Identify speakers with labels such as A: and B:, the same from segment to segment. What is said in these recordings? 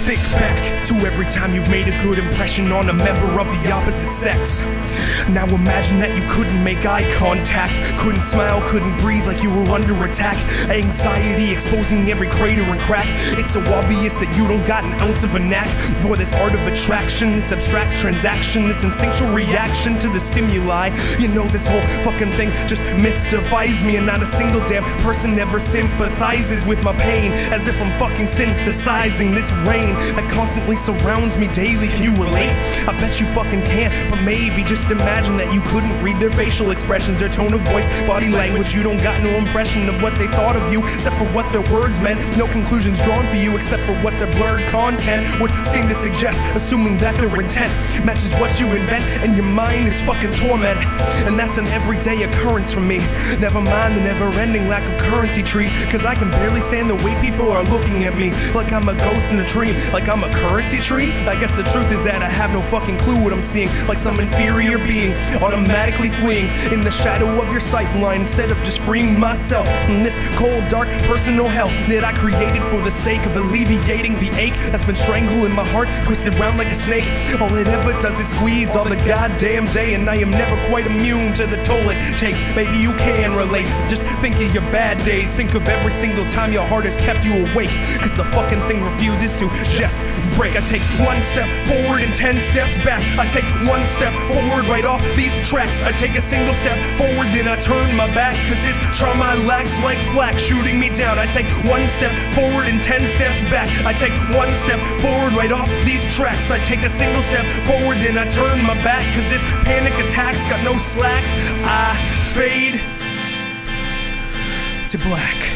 A: Think back to every time you've made a good impression on a member of the opposite sex. Now imagine that you couldn't make eye contact, couldn't smile, couldn't breathe, like you were under attack. Anxiety exposing every crater and crack. It's so obvious that you don't got an ounce of a knack for this art of attraction, this abstract transaction, this instinctual reaction to the stimuli. You know, this whole fucking thing just mystifies me, and not a single damn person ever sympathizes with my pain, as if I'm fucking synthesizing this rain that constantly surrounds me daily. Can you relate? I bet you fucking can't, but maybe just imagine that you couldn't read their facial expressions, their tone of voice, body language. You don't got no impression of what they thought of you, except for what their words meant. No conclusions drawn for you, except for what their blurred content would seem to suggest, assuming that their intent matches what you invent, and your mind is fucking torment. And that's an everyday occurrence for me. Never mind the never-ending lack of currency trees, cause I can barely stand the way people are looking at me, like I'm a ghost in a dream, like I'm a currency tree. I guess the truth is that I have no fucking clue what I'm seeing, like some inferior being automatically fleeing in the shadow of your sight line, instead of just freeing myself from this cold, dark, personal hell that I created for the sake of alleviating the ache that's been strangling my heart, twisted round like a snake. All it ever does is squeeze all the goddamn day, and I am never quite immune to the toll it takes. Maybe you can relate. Just think of your bad days, think of every single time your heart has kept you awake, cause the fucking thing refuses to just break. I take one step forward and 10 steps back. I take one step forward right off these tracks. I take a single step forward, then I turn my back, cause this trauma lacks like flak shooting me down. I take one step forward and 10 steps back. I take one step forward right off these tracks. I take a single step forward, then I turn my back, cause this panic attack's got no slack. I fade to black.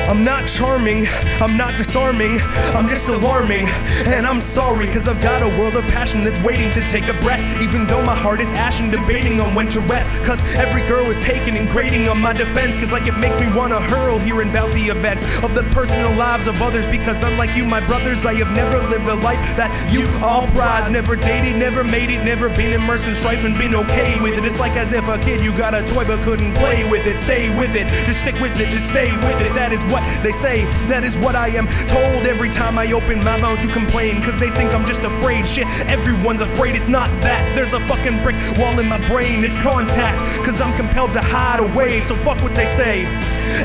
A: I'm not charming, I'm not disarming, I'm just alarming. And I'm sorry, cause I've got a world of passion that's waiting to take a breath, even though my heart is ashen, debating on when to rest. Cause every girl is taken and grading on my defense, cause like it makes me wanna hurl hearing about the events of the personal lives of others. Because unlike you, my brothers, I have never lived the life that you all prize. Never dated, never made it, never been immersed in strife and been okay with it. It's like as if a kid, you got a toy but couldn't play with it. Stay with it, just stick with it, just stay with it. That is what they say, that is what I am told every time I open my mouth to complain, cause they think I'm just afraid. Shit, everyone's afraid. It's not that. There's a fucking brick wall in my brain. It's contact, cause I'm compelled to hide away. So fuck what they say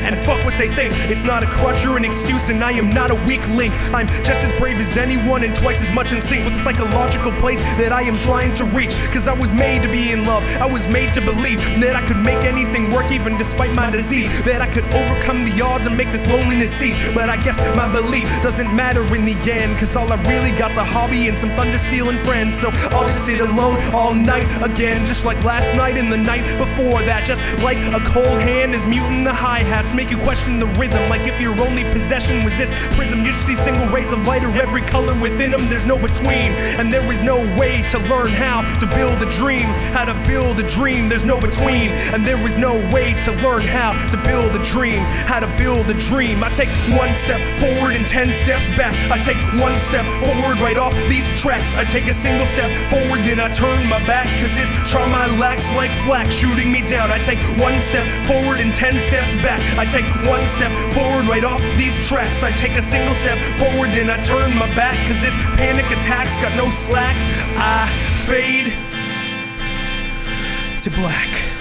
A: and fuck what they think. It's not a crutch or an excuse, and I am not a weak link. I'm just as brave as anyone and twice as much in sync with the psychological place that I am trying to reach. Cause I was made to be in love, I was made to believe that I could make anything work even despite my disease, that I could overcome the odds and make this loneliness cease. But I guess my belief doesn't matter in the end, cause all I really got's a hobby and some thunder stealing friends. So I'll just sit alone all night again, just like last night and the night before that. Just like a cold hand is muting the hi-hats, make you question the rhythm, like if your only possession was this prism. You just see single rays of light or every color within them. There's no between, and there is no way to learn how to build a dream. How to build a dream, there's no between, and there is no way to learn how to build a dream. How to build a dream. I take one step forward and 10 steps back. I take one step forward right off these tracks. I take a single step forward, then I turn my back, cause this trauma lacks like flak shooting me down. I take one step forward and 10 steps back. I take one step forward right off these tracks. I take a single step forward, then I turn my back, cause this panic attack's got no slack. I fade to black.